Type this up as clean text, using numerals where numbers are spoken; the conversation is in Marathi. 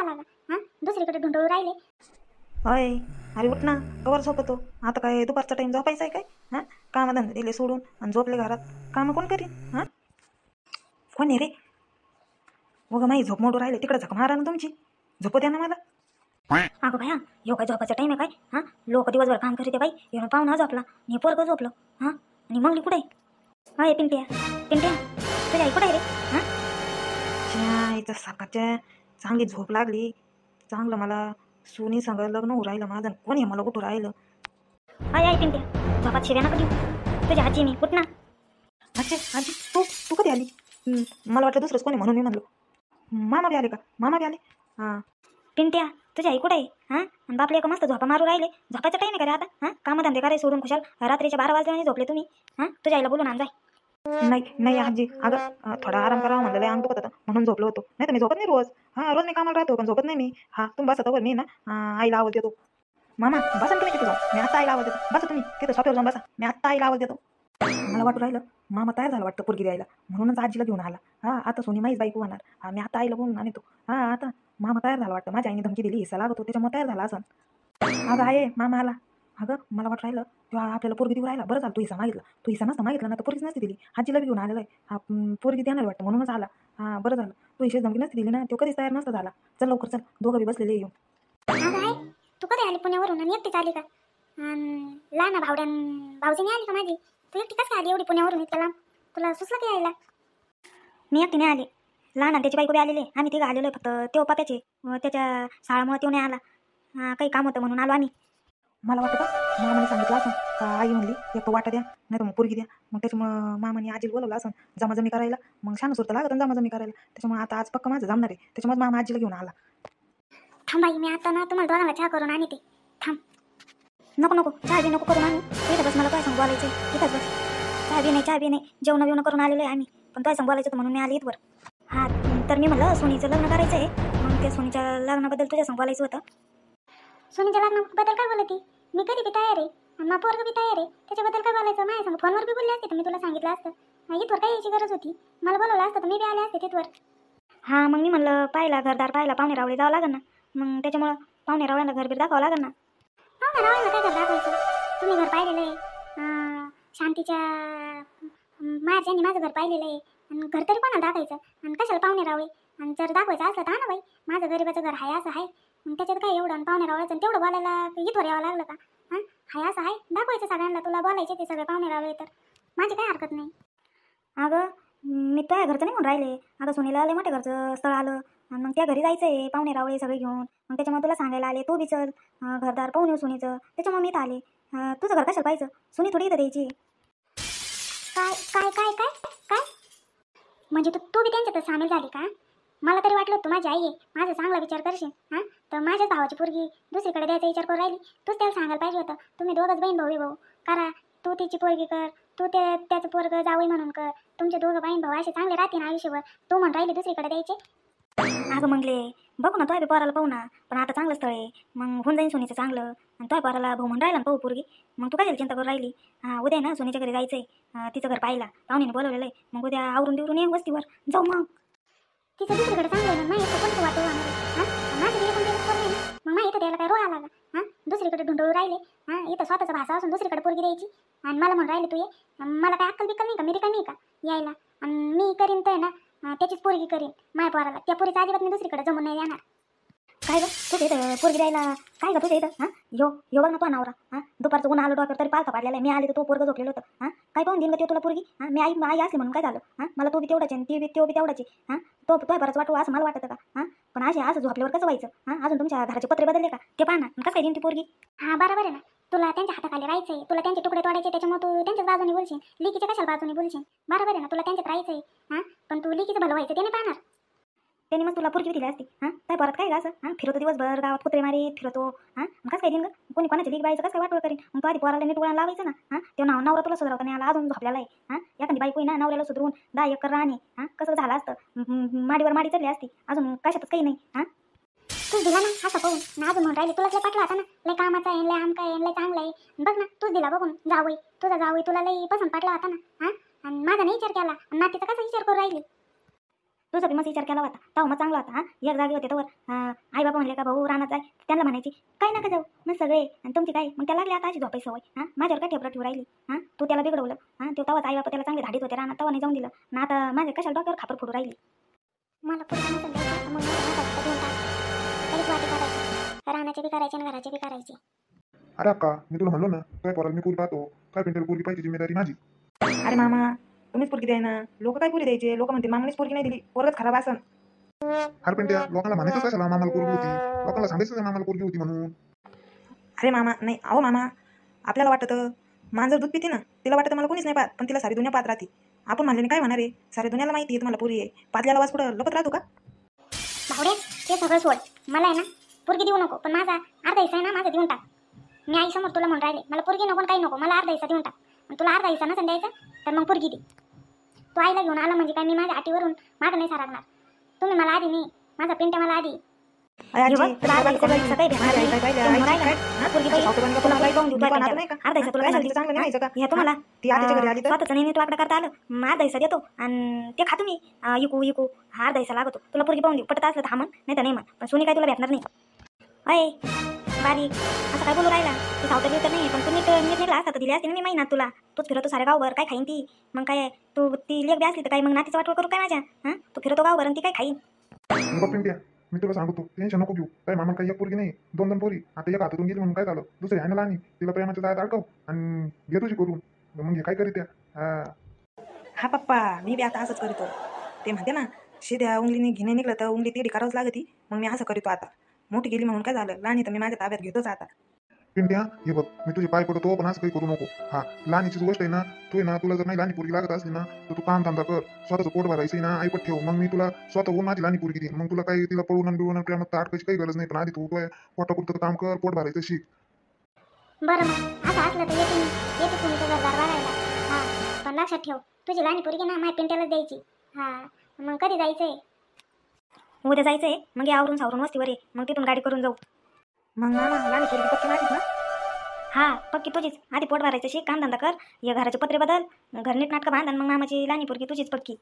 आला का? हां, दुसरीकडे ढुंढळू राहिले. अय, अरे उठ ना, कवर झोपतो आता? काय दुपारचा टाईम झोपायचा आहे काय? हां, कामधंदे दिले सोडून आणि झोपले घरात. कामं कोण करीन? हां, कोण आहे रे? मग माही झोप मोडू राहिले तिकडे, झक मारा ना तुमची. झोपू द्या ना मला. अगं बाया, ह्यो काय झोपाचा टाईम आहे काय? हां, लोक दिवसभर काम करीते बाई, येऊन पाहुणा झोपला, मी पोरगं झोपलं. हां, आणि मंगली कुठे आहे? अय पिंट्या, पिंट्या, तुझी आई कुठे आहे रे? हां, आईचं सकाळच्या चांगली झोप लागली. चांगलं मला सुनी संग लग्न होऊ राहिलं माझं. कोण आहे मला उठू राहिलं? अय पिंट्या, झोपात शिव्या नका देऊ. तुझी आजी मी, उठ ना. अच्छा आजी, तू तू कधी आली? मला वाटलं दुसरंच कोणी म्हणून मी म्हणलो. मामा बी आले का? मामा बी आले? हां. पिंट्या, तुझी आई कुठे आहे? हां, आणि बापले का मस्त झोपा मारू राहिले. झोपायचा टाईम आहे का रे आता? हां, कामधंदे करायचे सोडून खुशाल रात्रीच्या 12 वाजल्याने झोपले तुम्ही. हां, तुझ्या आईला बोलून आण जाय. नाही नाही आजी, अगं थोडा आराम करावा म्हणलं, लय अंग दुखत होतं म्हणून झोपलो होतो. नाही तर मी झोपत नाही रोज. हां, रोज मी कामाला राहतो पण झोपत नाही मी. हां, तुम्ही बसा तर मी ना आईला आवाज देतो. मामा बसा ना तुम्ही तिथं जाऊन, मी आत्ता आईला आवाज देतो. बसा तुम्ही तिथं सोफ्यावर जाऊन बसा, मी आत्ता आईला आवाज देतो. मला वाटू राहिलं मामा तयार झाला वाटतं पोरगी द्यायला, म्हणूनच आजीला घेऊन आला. हां, आता सोनी माहीच बाईक होणार. हां, मी आता आईला बोलून आणतो. हां, आता मामा तयार झाला वाटतं, माझ्या आईने धमकी दिली हिस्सा लागतो त्याच्यामुळे तयार झाला असं. अगं आहे मामा आला. अगं मला वाटू राहिलं तेव्हा आपल्याला पोरगी देऊ राहिला. बरं झालं तू हिस्सा मागितला. तू हिस्सा नसता मागितला ना तर पोरगीच नसती दिली. आजीला बी घेऊन आलेला आहे. हा पोरगी देणार वाटतं म्हणूनच आला. हां, बरं झालं तू हिशेच धमकी नसती दिली ना, तो कधीच तयार नसता झाला. चल लवकर चल, दोघं बी बसलेले येऊन. अगं आई, तू कधी आली पुण्यावरून आणि एकटीच आली का? लहान भाऊजीने आली का माझी? तू एकटी कसं आली एवढी पुण्यावरून इतक्या लांब? तुला सुचलं की यायला? मी एकटी नाही आली, लहान त्याची बायको बी आलेली आहे. आम्ही तिघं आलेलो आहे. फक्त तेव्हा पाप्याचे त्याच्या शाळामुळे तो नाही आला. काही काम होतं म्हणून आलो आम्ही. मला वाटतं मामाने सांगितलं असं का आई म्हणली एक तो वाटा द्या नाही तर मग पोरगी द्या. मग त्याच्यामुळं मामाने आजीला बोलवलं असं जमाजमी करायला. मग छान सुरतं लागत ना जमाजमी करायला. त्याच्यामुळे आता आज पक्का माझं जमणार आहे. त्याच्यामुळे मामा आजीला घेऊन आला. थांब बाई, मी आता ना तुम्हाला दोघांना चहा करून आणि ते थांब. नको नको, चहा बी नको करून आणू. इथं बस, मला काय सांग बोलायचं इथंच बस. चहा बी नाही जेवण बिवणं करून आलेलो आहे आम्ही. पण काय सांग बोलायचं म्हणून मी आली इथवर. हां, तर मी म्हणलं सोनीचं लग्न करायचं आहे. मग त्या सोनीच्या लग्नाबद्दल तुझ्या सांग बोलायचं होतं. सोनीच्या लग्नाबद्दल काय बोलती? मी कधी बी तयार आहे आणि मग पोरगं बी तयार आहे. त्याच्याबद्दल काय बोलायचं? माझ्या सांग फोनवर बी बोलले असते तर मी तुला सांगितलं असतं. इथवर काय यायची गरज होती? मला बोलवलं असतं तर मी बी आले असते तिथवर. हां, मग मी म्हणलं पाहिला घरदार पाहिला, पाहुणे रावळे जावं लागेल ना. मग त्याच्यामुळं पाहुणे रावळ्यांना घर बीर दाखवावं लागेल ना. पाहुणे रावळ्यांना काय घर दाखवायचं? तुम्ही घर पाहिलेलं आहे. शांतीच्या माझ्यानी माझं घर पाहिलेलं आहे. आणि घर तरी कोणाला दाखवायचं? आणि कशाला पाहुणे रावळे? आणि जर दाखवायचं असलं तर ना बाई, माझं गरीबाचं घर आहे असं आहे. मग त्याच्यात काय एवढं? आणि पाहुणे रावळ्याचं तेवढं बोलायला इथवर यावं लागलं का? हां, हाय असं आहे दाखवायचं सगळ्यांना. तुला बोलायचे ते सगळे पाहुणे रावळे तर माझी काय हरकत नाही. अगं मी तुझ्या घरचं नाही म्हणून राहिले. अगं सुनीला आले मोठ्या घरचं स्थळ आलं आणि मग त्या घरी जायचं आहे पाहुणे रावळे सगळे घेऊन. मग त्याच्यामुळे तुला सांगायला आले, तू बी चल. घरदार पाहून येऊ सुनीचं. त्याच्यामुळे मी इथं आले. तुझं घर कशाला पाहिजे? सुनी थोडी इथं द्यायची. काय काय काय काय काय म्हणजे तू बी त्यांच्यात सामील झाली का? मला तरी वाटलं तू माझी आई आहे, माझा चांगला विचार करशील. हां, तर माझ्याच भावाची पोरगी दुसरीकडे द्यायचा विचार करून राहिली. तूच त्याला सांगायला पाहिजे होतं. तुम्ही दोघंच बहीण भाऊ करा. तू तिची पोरगी कर, तू त्याचं पोरगं जावई म्हणून कर. तुमचे दोघं बहीण भाऊ असे चांगले राहते ना आयुष्यभर. तू म्हणून राहिली दुसरीकडे द्यायचे. अगं मंगले, बघू ना तुझ्या पोराला पाहू ना. पण आता चांगलं स्थळ आहे, मग होऊन जाईन सोनीचं चांगलं. आणि तुझ्या पोराला भाऊ म्हणून राहिला ना पाहू पोरगी. मग तू काय चिंता करून राहिली? हां, उद्या ना सोनीच्या घरी जायचंय. तिचं घर पाहिला, पाहुण्याने बोलवलेलं आहे. मग उद्या आवरून देऊन ये वस्तीवर जाऊ. मग तिचं दुसरीकडे चांगलं आहे ना, माहिती आहे कोणतं वाटतं आम्हाला. हां, माझं बी कोणतं पोरं नाही ना. मग माहिती द्यायला काय रोळ आला का? हां, दुसरीकडे ढुंढळू राहिले. हां, इथं स्वतःचा भाषा असून दुसरीकडे पोरगी द्यायची. आणि मला म्हणून राहिले तू ये. मला काय अक्कल बिक्कल नाही का? मी रिकामी का यायला? आणि मी करीन तर ना त्याचीच पोरगी करीन माझ्या पोराला. त्या पोरीचा अजिबात मी दुसरीकडे जमून नाही येणार. काय गं तुझं इथं पोरगी द्यायला काय गं तुझं इथं? हां, यो बघ ना तो नवरा. हां, दुपारचं ऊन आलं डोक्यावर तरी पालथा पाडलेला आहे. मी आले तर तो पोरगं झोपलेलं होतं. हां, काय पाहून देईन का तुला पोरगी? हां, मी आई असली म्हणून काय झालं? हां, मला तो बी तेवढाच आहे ती बी तो बी तेवढाच आहे. हां, तो बरंच वाटू असं मला वाटतं का? हां, पण असं झोपल्यावर कसं व्हायचं? हां, अजून तुमच्या घराचे पत्रे बदलले का? ते पाहा ना, कसं काय देईन ती पोरगी? हां, बरोबर आहे ना. तुला त्यांच्या हाताखाली राहायचंय, तुला त्यांचे तुकडे तोडायचे. त्याच्यामुळे तू त्यांच्याच बाजूने बोलशील, लिकीच्या कशाला बाजूने बोलशील? बरोबर आहे ना, तुला त्यांच्यात राहायचंय. हां, पण तू लिकीचं भलं व्हायचं ते नाही पाहणार. त्यांनी मग तुला पोरगी दिली असती. हां, काय परत काय असं? हां, फिरवतो दिवसभर गावात कुत्रे मारीत फिरतो. हां, कसं काय देईन गं? कोणी कोणाच्या लिग बाईचं कसं काय वाटवं करीन? मग तू आधी पोराला नीट वळण लावायचं ना. हां, तेव्हा नवरा तुला सुधारवता नाही आला, अजून झोपलेला आहे. हां, एखादी बायको ना नवऱ्याला सुधरून 10 एकर राहणे. हां, कसं झालं असतं? माडीवर माडी चढली असती. अजून कशातच काही नाही. हां, तूच दिला ना असं पाहून ना. अजून म्हणून राहिली तुलाच लय पाठला होता ना. लय कामाचा आहे, लय आमका आहे, लय चांगला आहे. बघ ना तूच दिला बघून जावई. तुझा जावई तुला लय पसंत पाठला होता ना. हां, आणि माझा नाही विचार केला. नातीचा कसा विचार करून राहिली? तुझा बी मस्त विचार केला होता तेव्हा मग चांगला होता. एक जागी होते तर आई बाबा म्हणले का भाऊ रानात जाय, त्यांना म्हणायची काय नका जाऊ मग सगळे, आणि तुमची काय मग त्याला लागली आता अशी झोपायची सवय. माझ्यावर काय ठेवलं ठेवू राहिली. तू त्याला बिघडवलं. तो तेव्हाच आई बाबा त्याला चांगले धाडीत होते रानात, तेव्हा नाही जाऊन दिलं ना, आता माझ्या कशाला डोक्यावर खापर फोडू राहिली. मला पुढे मग काहीच वाटी करायची, रानाचे बी करायचे आणि घराचे बी करायचे. अरे अक्का, मी तुला म्हणलो ना काय पोराला मी पोरी पाहतो, काय पिंटेल पोरी पाहिजे जिम्मेदारी माझी. अरे मामा तुम्हीच पोरगी द्याय ना, लोक काय पोरी द्यायचे, लोक म्हणते मामानेच पोरगी नाही दिली, पोरगच खराब असन. हर पिंट्या लोकांना म्हणायचं कशाला मामाला पोरगी होती, लोकांना सांगायचं का मामाला पोरगी होती म्हणून. अरे मामा नाही, अहो मामा आपल्याला वाटतं मांजर दूध पिते ना, तिला वाटतं मला कोणीच नाही पाहत, पण तिला सारी दुनिया पाहत राहते. आपण म्हणल्याने काय म्हणणार आहे, सारी दुनियाला माहिती आहे तुम्हाला पोरी आहे, पातल्याला आवाज कुठं लपत राहतो का. भावडे ते सगळं सोड, मला आहे ना पोरगी देऊ नको, पण माझा अर्धा हिस्सा आहे ना माझा देऊन टाक. मी आई समोर तुला म्हणून राहिले मला पोरगी नको काही नको, मला अर्धा हिस्सा देऊन टाक. आणि तुला अर्धा हिस्सा नसेल द्यायचा तर मग पोरगी दे. तू आईला घेऊन आला म्हणजे काय मी माझ्या आटीवरून मागं नाही सारणार. तुम्ही मला आधी नाही, माझा पिंट्या मला आधी. अरे आजी, तुला अर्धा हिस्सा द्यायचा काही भेटणार नाही. तू म्हणून राहिला ना, पोरगी पाहिजे, तुला काही पाहून देऊ तुला नाही पिंट्याला. का अर्धा हिस्सा तुला काय सांगते चांगलं नाही का, हे तुम्हाला ती आत्याच्या घरी आली तर स्वतःच नाही तुला करता आलं, मग अर्धा हिस्सा देतो आणि ते खातो मी. इकू हा अर्धा हिस्सा लागतो तुला, पोरगी पाहून देऊ पटत असलं तर हा म्हण, नाही तर नाही म्हण, पण सोनी काय तुला भेटणार नाही. अय बारीक असं काय बोलू राहिला, ती सावता बिवता नाही, पण तू नीट निघला असता तर दिली असते ना मी महिन्यात तुला. तूच फिरतो सारे गावभर, काय खाईन ती मग, काय तू ती लेख बी असली तर काय मग नातीचं वाटवं करू काय माझ्या. तू फिरतो गावभर आणि ती काय खाईन. बघ पिंट्या, मी तुला सांगतो टेन्शन नको घेऊ, काय मामाला काही एक पोरगी नाही, दोन दोन पोरी, आता एक हातातून गेली म्हणून काय झालं, दुसरी आहे ना लहानी, तिला प्रेमाच्या जाळ्यात अडकव आणि घे तुझी करून, मग हे काय करीत त्या. हा पप्पा मी बी आता असंच करतो. ते म्हणते ना शिद्या उंगलीने घेणे निघलं तर उंगली तेवढी करावंच लागती, मग मी असं करतो आता. मोठी गेली म्हणून काय झालं, लहानी तर मी माझ्या ताब्यात घेतोच आता. पिंट्या हे बघ, मी तुझे पाय पडतो पण असं काही करू नको. हा लहानीचीच गोष्ट आहे ना, तू आहे ना, तुला जर नाही लहानी पोरगी लागत असली ना तर तू काम धंदा कर, स्वतःचं पोट भरायचं ना, ऐपत ठेव, मग मी तुला स्वतःहून माझी लहानी पोरगी देईन. मग तुला काही तिला पळून आणि बिळून प्रेमात अडकायची काही गरज नाही, पण आधी तू पोटापुरतं काम कर, पोट भरायचं शिक. बरं मग असं असलं तर येते तुम्ही तुझा घर बघायला. पण लक्षात ठेव तुझी लहानी पोरगी ना माझ्या पिंट्यालाच द्यायची. मग कधी जायचंय. उद्या जायचंय, मग आवरून सावरून वस्तीवर ये, मग तिथून गाडी करून जाऊ. मग मामा लहानी पोरगी पक्की माझीच ना. पक्की तुझीच. आधी पोट भरायचं शिक, काम धंदा कर, या घराचे पत्रे बदल, घर नीट नाटकं बांध, आणि मग मामाची लहानी पोरगी तुझीच पक्की.